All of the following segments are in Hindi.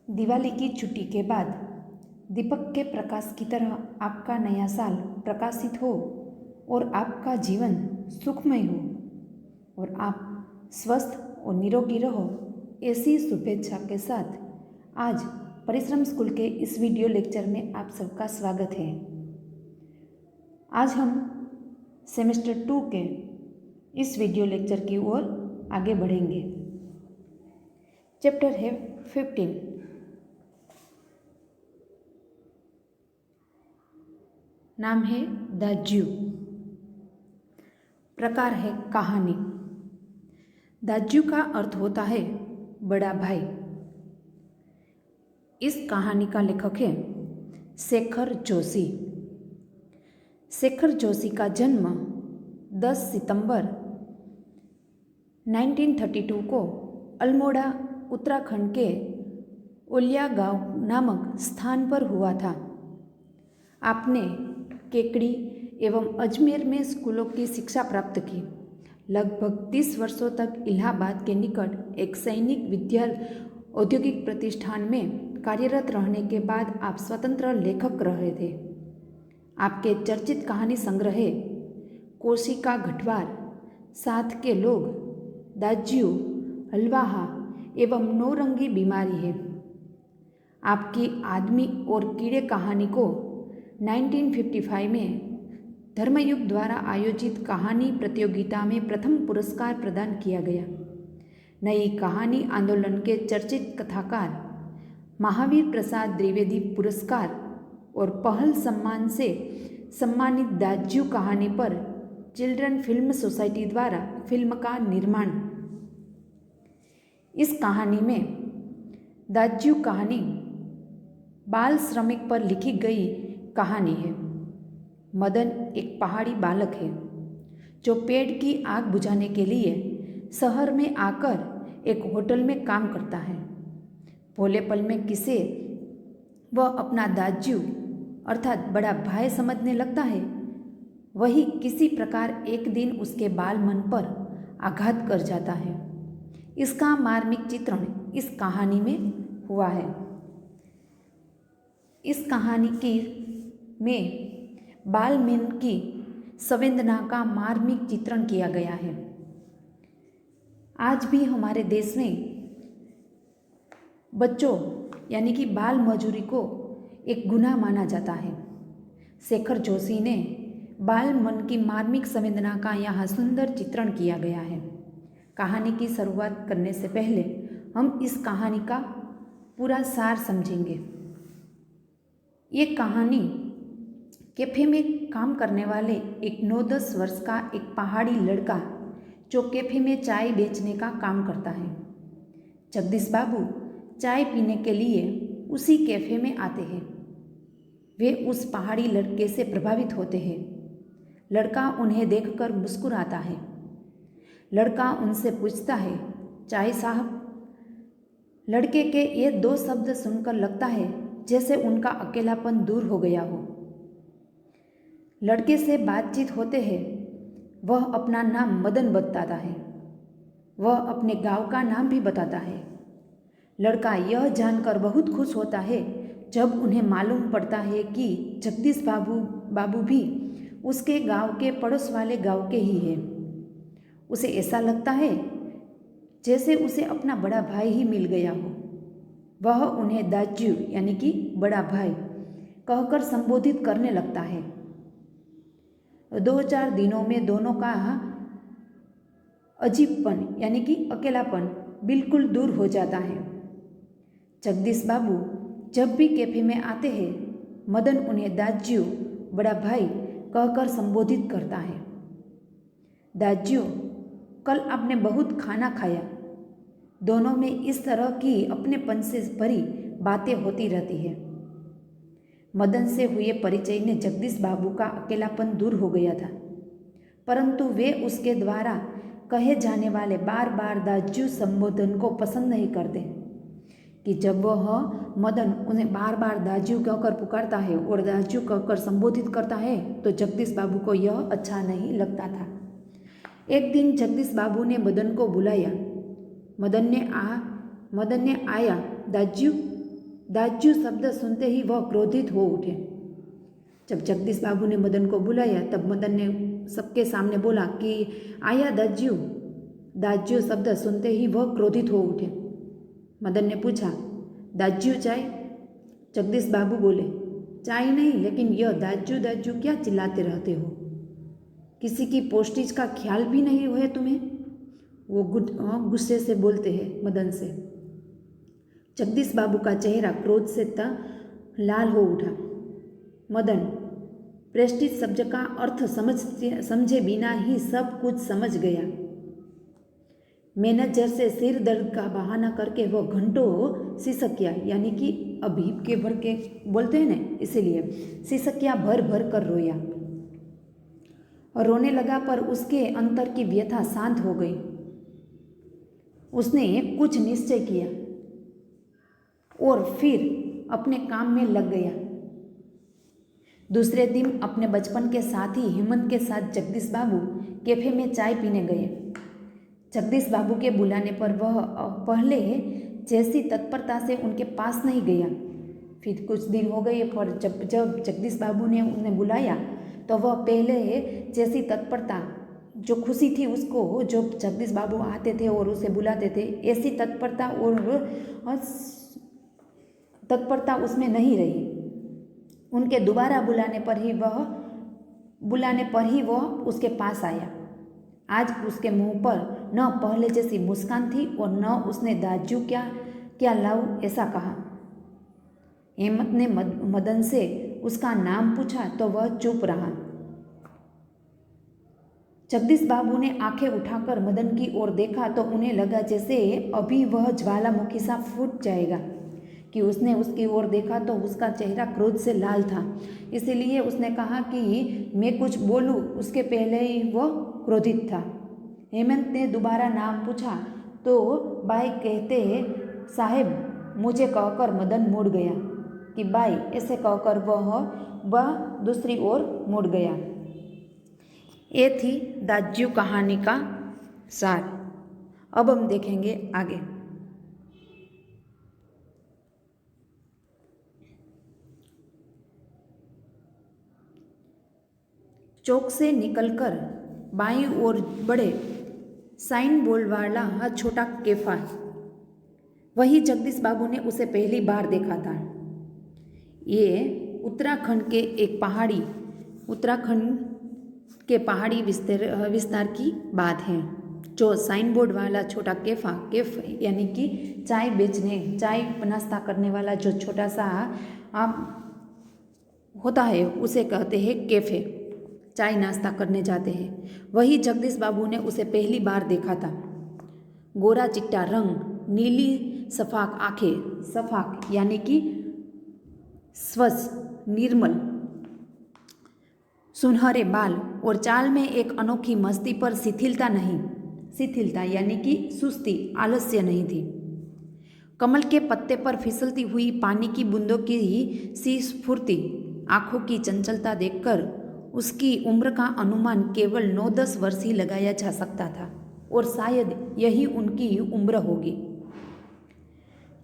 दिवाली की छुट्टी के बाद दीपक के प्रकाश की तरह आपका नया साल प्रकाशित हो और आपका जीवन सुखमय हो और आप स्वस्थ और निरोगी रहो, ऐसी शुभेच्छा के साथ आज परिश्रम स्कूल के इस वीडियो लेक्चर में आप सबका स्वागत है। आज हम सेमेस्टर 2 के इस वीडियो लेक्चर की ओर आगे बढ़ेंगे। चैप्टर है 15। नाम है दाज्यू। प्रकार है कहानी। दाज्यू का अर्थ होता है बड़ा भाई। इस कहानी का लेखक है शेखर जोशी। शेखर जोशी का जन्म 10 सितंबर 1932 को अल्मोड़ा उत्तराखंड के ओलिया गांव नामक स्थान पर हुआ था। आपने केकड़ी एवं अजमेर में स्कूलों की शिक्षा प्राप्त की। लगभग 30 वर्षों तक इलाहाबाद के निकट एक सैनिक विद्यालय औद्योगिक प्रतिष्ठान में कार्यरत रहने के बाद आप स्वतंत्र लेखक रहे थे। आपके चर्चित कहानी संग्रह कोशिका घटवार, साथ के लोग, दाज्यू, हलवाहा एवं नौरंगी बीमारी है। आपकी आदमी और कीड़े कहानी को 1955 में धर्मयुग द्वारा आयोजित कहानी प्रतियोगिता में प्रथम पुरस्कार प्रदान किया गया। नई कहानी आंदोलन के चर्चित कथाकार महावीर प्रसाद द्विवेदी पुरस्कार और पहल सम्मान से सम्मानित दाज्यू कहानी पर चिल्ड्रन फिल्म सोसाइटी द्वारा फिल्म का निर्माण। इस कहानी में दाज्यू कहानी बाल श्रमिक पर लिखी गई कहानी है। मदन एक पहाड़ी बालक है जो पेड़ की आग बुझाने के लिए शहर में आकर एक होटल में काम करता है। भोले पल में किसे वह अपना दाज्यू अर्थात बड़ा भाई समझने लगता है, वही किसी प्रकार एक दिन उसके बाल मन पर आघात कर जाता है। इसका मार्मिक चित्रण इस कहानी में हुआ है। इस कहानी में बालमेन की संवेदना का मार्मिक चित्रण किया गया है। आज भी हमारे देश में बच्चों यानी कि बाल मजूरी को एक गुनाह माना जाता है। शेखर जोशी ने बाल मन की मार्मिक संवेदना का यहाँ सुंदर चित्रण किया गया है। कहानी की शुरुआत करने से पहले हम इस कहानी का पूरा सार समझेंगे। ये कहानी कैफे में काम करने वाले एक 9-10 वर्ष का एक पहाड़ी लड़का जो कैफे में चाय बेचने का काम करता है। जगदीश बाबू चाय पीने के लिए उसी कैफे में आते हैं। वे उस पहाड़ी लड़के से प्रभावित होते हैं। लड़का उन्हें देखकर मुस्कुराता है। लड़का उनसे पूछता है, चाय साहब? लड़के के ये 2 शब्द सुनकर लगता है जैसे उनका अकेलापन दूर हो गया हो। लड़के से बातचीत होते हैं। वह अपना नाम मदन बताता है। वह अपने गांव का नाम भी बताता है। लड़का यह जानकर बहुत खुश होता है जब उन्हें मालूम पड़ता है कि जगदीश बाबू भी उसके गांव के पड़ोस वाले गांव के ही हैं। उसे ऐसा लगता है जैसे उसे अपना बड़ा भाई ही मिल गया हो। वह उन्हें दाज्यू यानी कि बड़ा भाई कहकर संबोधित करने लगता है। 2-4 दिनों में दोनों का अजीबपन यानी कि अकेलापन बिल्कुल दूर हो जाता है। जगदीश बाबू जब भी कैफे में आते हैं, मदन उन्हें दाज्यू बड़ा भाई कहकर संबोधित करता है। दाज्यू, कल आपने बहुत खाना खाया। दोनों में इस तरह की अपनेपन से भरी बातें होती रहती है। मदन से हुए परिचय ने जगदीश बाबू का अकेलापन दूर हो गया था, परंतु वे उसके द्वारा कहे जाने वाले बार बार दाज्यू संबोधन को पसंद नहीं करते कि जब वह मदन उन्हें बार बार दाज्यू कहकर पुकारता है और दाज्यू कहकर संबोधित करता है तो जगदीश बाबू को यह अच्छा नहीं लगता था। एक दिन जगदीश बाबू ने मदन को बुलाया। मदन ने आया, दाज्यू दाज्यू शब्द सुनते ही वह क्रोधित हो उठे। जब जगदीश बाबू ने मदन को बुलाया तब मदन ने सबके सामने बोला कि आया दाज्यू। दाज्यू शब्द सुनते ही वह क्रोधित हो उठे। मदन ने पूछा, दाज्यू चाय? जगदीश बाबू बोले, चाय नहीं, लेकिन यह दाज्यू दाज्यू क्या चिल्लाते रहते हो? किसी की पोस्टेज का ख्याल भी नहीं हुआ तुम्हें? वो गुस्से से बोलते हैं मदन से। जगदीश बाबू का चेहरा क्रोध से लाल हो उठा। मदन प्रेस्टीज शब्द का अर्थ समझे बिना ही सब कुछ समझ गया। मैनेजर से सिर दर्द का बहाना करके वह घंटों सिसकिया, यानी कि अभीप के भर के बोलते हैं ना, इसीलिए सिसकिया भर भर कर रोया और रोने लगा, पर उसके अंतर की व्यथा शांत हो गई। उसने कुछ निश्चय किया और फिर अपने काम में लग गया। दूसरे दिन अपने बचपन के साथी हेमंत के साथ जगदीश बाबू कैफे में चाय पीने गए। जगदीश बाबू के बुलाने पर वह पहले जैसी तत्परता से उनके पास नहीं गया। फिर कुछ दिन हो गए, पर जब जगदीश बाबू ने उन्हें बुलाया तो वह पहले जैसी तत्परता, जो खुशी थी उसको, जो जगदीश बाबू आते थे और उसे बुलाते थे, ऐसी तत्परता उसमें नहीं रही। उनके दोबारा बुलाने पर ही वह उसके पास आया। आज उसके मुंह पर न पहले जैसी मुस्कान थी और न उसने दाज्यू क्या लाऊं ऐसा कहा। हेमंत ने मदन से उसका नाम पूछा तो वह चुप रहा। जगदीश बाबू ने आंखें उठाकर मदन की ओर देखा तो उन्हें लगा जैसे अभी वह ज्वालामुखी सा फूट जाएगा। कि उसने उसकी ओर देखा तो उसका चेहरा क्रोध से लाल था, इसीलिए उसने कहा कि मैं कुछ बोलूं उसके पहले ही वह क्रोधित था। हेमंत ने दोबारा नाम पूछा तो बाई कहते साहेब मुझे कहकर मदन मुड़ गया कि बाई ऐसे कहकर वह दूसरी ओर मुड़ गया। ये थी दाज्यू कहानी का सार। अब हम देखेंगे आगे। चौक से निकलकर बाईं ओर बढ़े साइन बोर्ड वाला छोटा कैफा, वही जगदीश बाबू ने उसे पहली बार देखा था। ये उत्तराखंड के पहाड़ी विस्तार की बात है। जो साइन बोर्ड वाला छोटा कैफ यानी कि चाय नाश्ता करने वाला जो छोटा सा होता है उसे कहते हैं कैफे। चाय नाश्ता करने जाते हैं, वही जगदीश बाबू ने उसे पहली बार देखा था। गोरा चिट्टा रंग, नीली सफाक आंखें, सफाक यानी कि स्वच्छ निर्मल सुनहरे बाल और चाल में एक अनोखी मस्ती पर शिथिलता यानी कि सुस्ती, आलस्य नहीं थी। कमल के पत्ते पर फिसलती हुई पानी की बूंदों की सी स्फूर्ति, आंखों की चंचलता देखकर उसकी उम्र का अनुमान केवल 9-10 वर्ष ही लगाया जा सकता था और शायद यही उनकी उम्र होगी।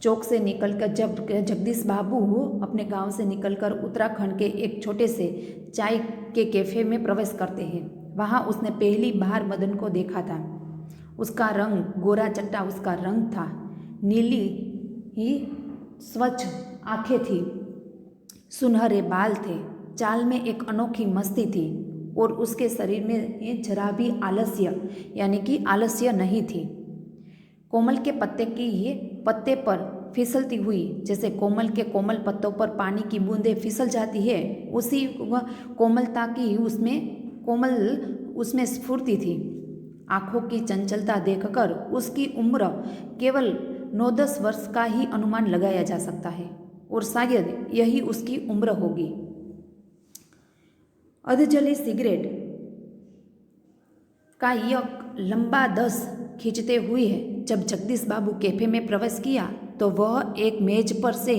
चौक से निकलकर जब जगदीश बाबू अपने गांव से निकलकर उत्तराखंड के एक छोटे से चाय के कैफे में प्रवेश करते हैं, वहां उसने पहली बार मदन को देखा था। उसका रंग गोरा चट्टा उसका रंग था, नीली ही स्वच्छ आंखें थी, सुनहरे बाल थे, चाल में एक अनोखी मस्ती थी और उसके शरीर में जरा भी आलस्य यानी कि आलस्य नहीं थी। कोमल के पत्ते पर फिसलती हुई, जैसे कोमल के कोमल पत्तों पर पानी की बूंदें फिसल जाती है, उसी कोमलता की उसमें स्फूर्ति थी। आंखों की चंचलता देखकर उसकी उम्र केवल 9-10 वर्ष का ही अनुमान लगाया जा सकता है और शायद यही उसकी उम्र होगी। अधजली सिगरेट का यह लंबा दस खींचते हुए जब जगदीश बाबू कैफे में प्रवेश किया तो वह एक मेज पर से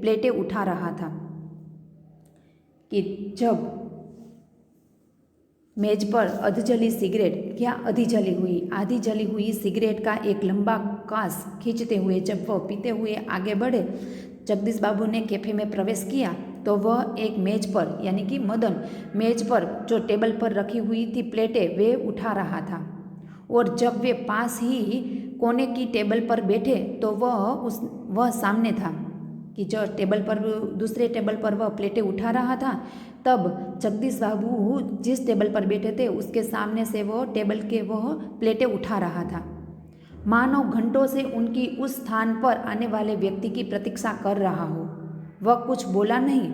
प्लेटें उठा रहा था कि जब मेज पर आधी जली हुई सिगरेट का एक लंबा कास खींचते हुए जब वह पीते हुए आगे बढ़े जगदीश बाबू ने कैफे में प्रवेश किया तो वह एक मेज पर यानी कि मदन मेज पर जो टेबल पर रखी हुई थी प्लेटें वे उठा रहा था। और जब वे पास ही कोने की टेबल पर बैठे तो वह सामने था कि जो टेबल पर दूसरे टेबल पर वह प्लेटें उठा रहा था, तब जगदीश बाबू जिस टेबल पर बैठे थे उसके सामने से वह टेबल के वह प्लेटें उठा रहा था। मानो घंटों से उनकी उस स्थान पर आने वाले व्यक्ति की प्रतीक्षा कर रहा हो। वह कुछ बोला नहीं,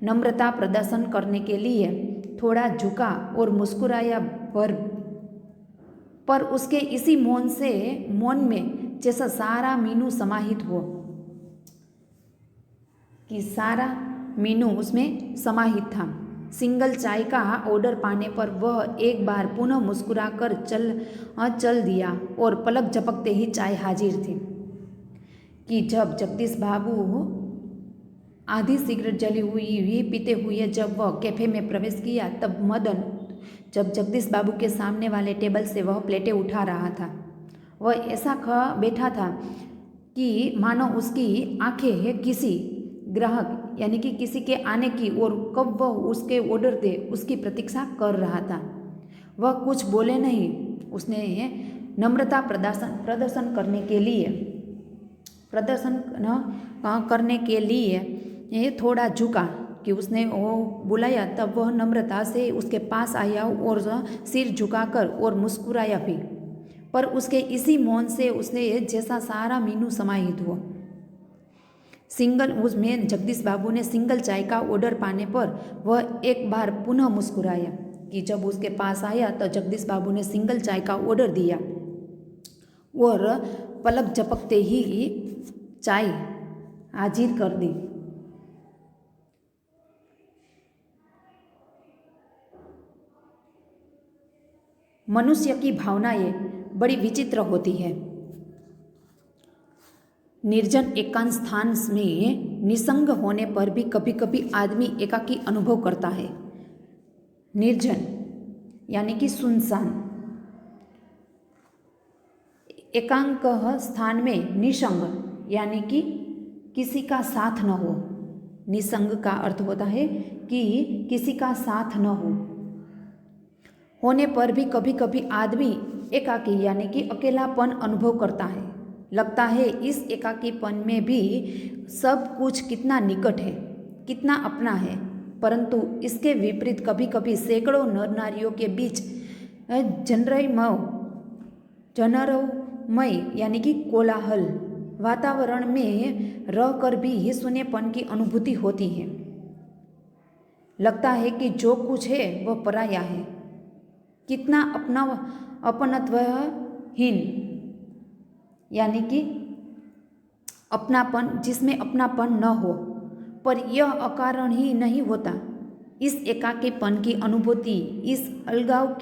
नम्रता प्रदर्शन करने के लिए थोड़ा झुका और मुस्कुराया, पर उसके इसी मौन में जैसा सारा मीनू समाहित हो कि सारा मीनू उसमें समाहित था। सिंगल चाय का ऑर्डर पाने पर वह एक बार पुनः मुस्कुराकर चल दिया और पलक झपकते ही चाय हाजिर थी कि जब जगदीश बाबू आधी सिगरेट जली हुई पीते हुए जब वह कैफे में प्रवेश किया, तब मदन जब जगदीश बाबू के सामने वाले टेबल से वह प्लेटें उठा रहा था, वह ऐसा बैठा था कि मानो उसकी आंखें किसी ग्राहक यानी कि किसी के आने की और कब वह उसके ऑर्डर दे उसकी प्रतीक्षा कर रहा था। वह कुछ बोले नहीं। उसने नम्रता प्रदर्शन करने के लिए थोड़ा झुका कि उसने वो बुलाया, तब वह नम्रता से उसके पास आया और सिर झुकाकर और मुस्कुराया भी, पर उसके इसी मौन से उसने जैसा सारा मीनू समाहित हुआ। उसमें जगदीश बाबू ने सिंगल चाय का ऑर्डर पाने पर वह एक बार पुनः मुस्कुराया कि जब उसके पास आया तो जगदीश बाबू ने सिंगल चाय का ऑर्डर दिया और पलक झपकते ही चाय हाजिर कर दी। मनुष्य की भावनाएं बड़ी विचित्र होती है। निर्जन एकांत स्थान में निसंग होने पर भी कभी कभी आदमी एकाकी अनुभव करता है। निर्जन यानी कि सुनसान, एकांक स्थान में निसंग यानी कि किसी का साथ न हो। निसंग का अर्थ होता है कि किसी का साथ न होने पर भी कभी कभी आदमी एकाकी यानी कि अकेलापन अनुभव करता है। लगता है इस एकाकीपन में भी सब कुछ कितना निकट है, कितना अपना है, परंतु इसके विपरीत कभी कभी सैकड़ों नर नारियों के बीच जनरमय यानी कि कोलाहल वातावरण में रहकर भी शून्यपन की अनुभूति होती है। लगता है कि जो कुछ है वह पराया है, कितना अपनत्वहीन यानी कि अपनापन जिसमें अपनापन न हो। पर यह अकारण ही नहीं होता। इस एकाकीपन की अनुभूति इस अलगाव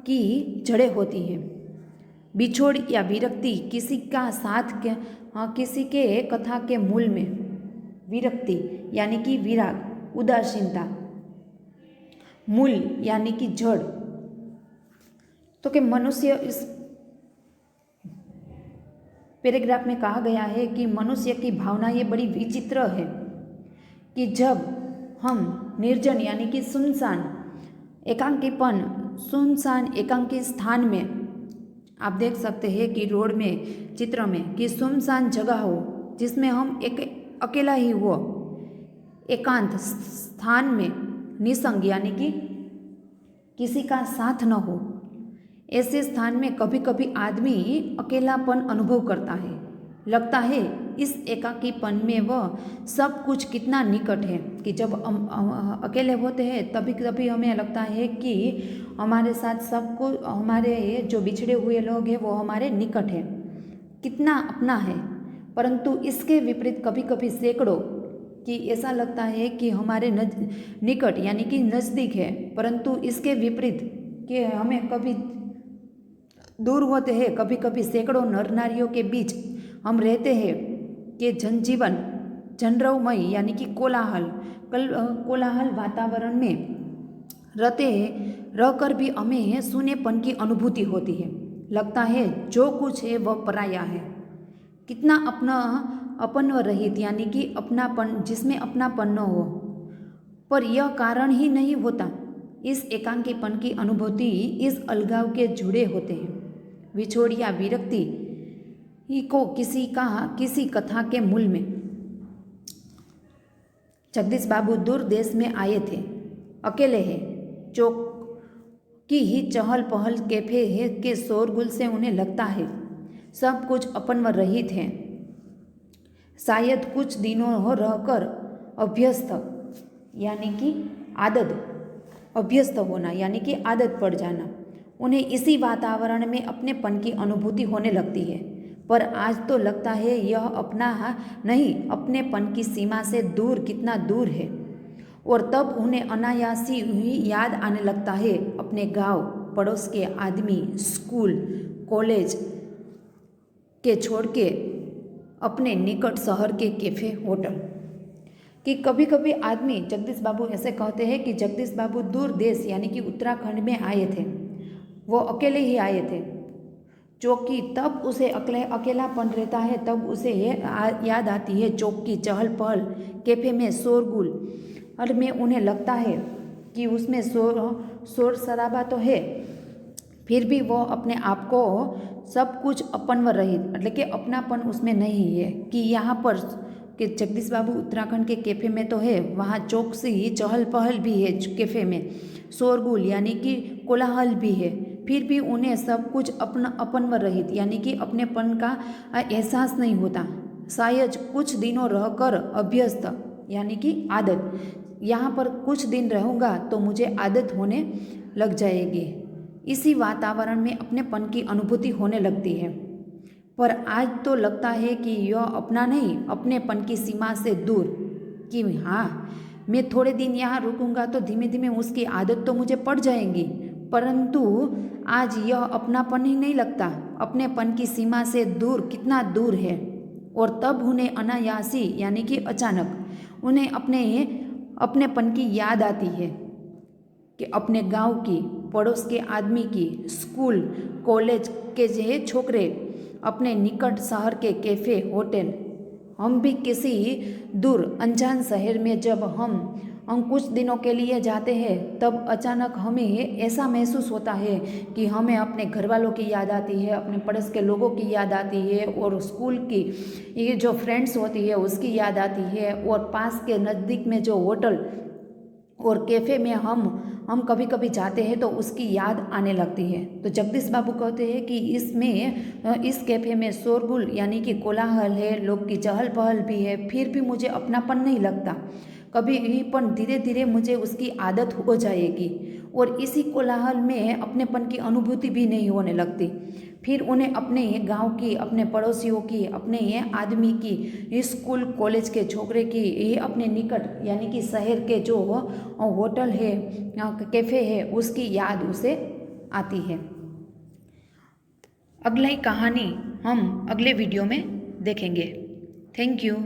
की जड़ें होती है। बिछोड़ या विरक्ति किसी का साथ किसी के कथा के मूल में विरक्ति यानी कि विराग, उदासीनता, मूल यानी कि जड़। तो कि मनुष्य इस पैराग्राफ में कहा गया है कि मनुष्य की भावना ये बड़ी विचित्र है कि जब हम निर्जन यानी कि सुनसान एकांकी स्थान में आप देख सकते हैं कि रोड में चित्र में कि सुनसान जगह हो जिसमें हम एक अकेला ही हो, एकांत स्थान में निसंग यानी कि किसी का साथ न हो, ऐसे स्थान में कभी कभी आदमी अकेलापन अनुभव करता है। लगता है इस एकाकीपन में वह सब कुछ कितना निकट है कि जब हम अकेले होते हैं तभी कभी हमें लगता है कि हमारे साथ सब कुछ, हमारे जो बिछड़े हुए लोग हैं वो हमारे निकट है, कितना अपना है। परंतु इसके विपरीत कभी कभी सैकड़ों कि ऐसा लगता है कि हमारे निकट यानी कि नज़दीक है, परंतु इसके विपरीत कि हमें कभी दूर होते हैं। कभी कभी सैकड़ों नर नारियों के बीच हम रहते हैं कि जनजीवन जनरवमय यानी कि कोलाहल वातावरण में रहकर भी हमें शून्यपन की अनुभूति होती है। लगता है जो कुछ है वह पराया है, कितना अपन रहित यानी कि अपनापन, जिसमें अपनापन न हो। पर यह कारण ही नहीं होता। इस एकांकीपन की अनुभूति इस अलगाव के जुड़े होते हैं। विछोड़ या विरक्ति ही को किसी कथा के मूल में। जगदीश बाबू दूर देश में आए थे, अकेले हैं। चौक की ही चहल पहल, कैफे है के शोरगुल से उन्हें लगता है सब कुछ अपन व रहित है। शायद कुछ दिनों रहकर अभ्यस्त यानी कि अभ्यस्त होना यानी कि आदत पड़ जाना, उन्हें इसी वातावरण में अपनेपन की अनुभूति होने लगती है। पर आज तो लगता है यह अपना नहीं, अपनेपन की सीमा से दूर कितना दूर है। और तब उन्हें अनायासी ही याद आने लगता है अपने गांव, पड़ोस के आदमी, स्कूल कॉलेज के छोड़ के अपने निकट शहर के कैफे होटल। कि कभी कभी आदमी, जगदीश बाबू ऐसे कहते हैं कि जगदीश बाबू दूर देश यानी कि उत्तराखंड में आए थे। वो अकेले ही आए थे। चौकी तब उसे अकेलापन रहता है, तब उसे याद आती है चौक की चहल पहल, कैफे में शोरगुल। और में उन्हें लगता है कि उसमें शोर शराबा तो है, फिर भी वो अपने आप को सब कुछ अपन व रहित, मतलब कि अपनापन उसमें नहीं है। कि यहाँ पर कि जगदीश बाबू उत्तराखंड के कैफ़े में तो है, वहाँ चौक से ही चहल पहल भी है, कैफ़े में शोरगुल यानी कि कोलाहल भी है, फिर भी उन्हें सब कुछ अपन व रहित यानी कि अपनेपन का एहसास नहीं होता। शायद कुछ दिनों रहकर अभ्यस्त यानी कि आदत, यहाँ पर कुछ दिन रहूँगा तो मुझे आदत होने लग जाएगी। इसी वातावरण में अपनेपन की अनुभूति होने लगती है। पर आज तो लगता है कि यह अपना नहीं, अपनेपन की सीमा से दूर। कि हाँ, मैं थोड़े दिन यहाँ रुकूंगा तो धीमे धीमे उसकी आदत तो मुझे पड़ जाएगी, परंतु आज यह अपनापन ही नहीं लगता। अपनेपन की सीमा से दूर कितना दूर है। और तब उन्हें अनायासी यानी कि अचानक उन्हें अपनेपन की याद आती है कि अपने गांव की, पड़ोस के आदमी की, स्कूल कॉलेज के जे छोकरे, अपने निकट शहर के कैफे होटल। हम भी किसी दूर अनजान शहर में जब हम कुछ दिनों के लिए जाते हैं, तब अचानक हमें ऐसा महसूस होता है कि हमें अपने घर वालों की याद आती है, अपने पड़ोस के लोगों की याद आती है, और स्कूल की ये जो फ्रेंड्स होती है उसकी याद आती है, और पास के नज़दीक में जो होटल और कैफ़े में हम कभी कभी जाते हैं तो उसकी याद आने लगती है। तो जगदीश बाबू कहते हैं कि इस कैफ़े में शोरगुल यानी कि कोलाहल है, लोग की चहल पहल भी है, फिर भी मुझे अपनापन नहीं लगता कभी भी, पर धीरे धीरे मुझे उसकी आदत हो जाएगी। और इसी कोलाहल में अपनेपन की अनुभूति भी नहीं होने लगती। फिर उन्हें अपने गांव की, अपने पड़ोसियों की, अपने ये आदमी की, स्कूल कॉलेज के छोकरे की, ये अपने निकट यानी कि शहर के जो होटल है, कैफ़े है, उसकी याद उसे आती है। अगली कहानी हम अगले वीडियो में देखेंगे। Thank you.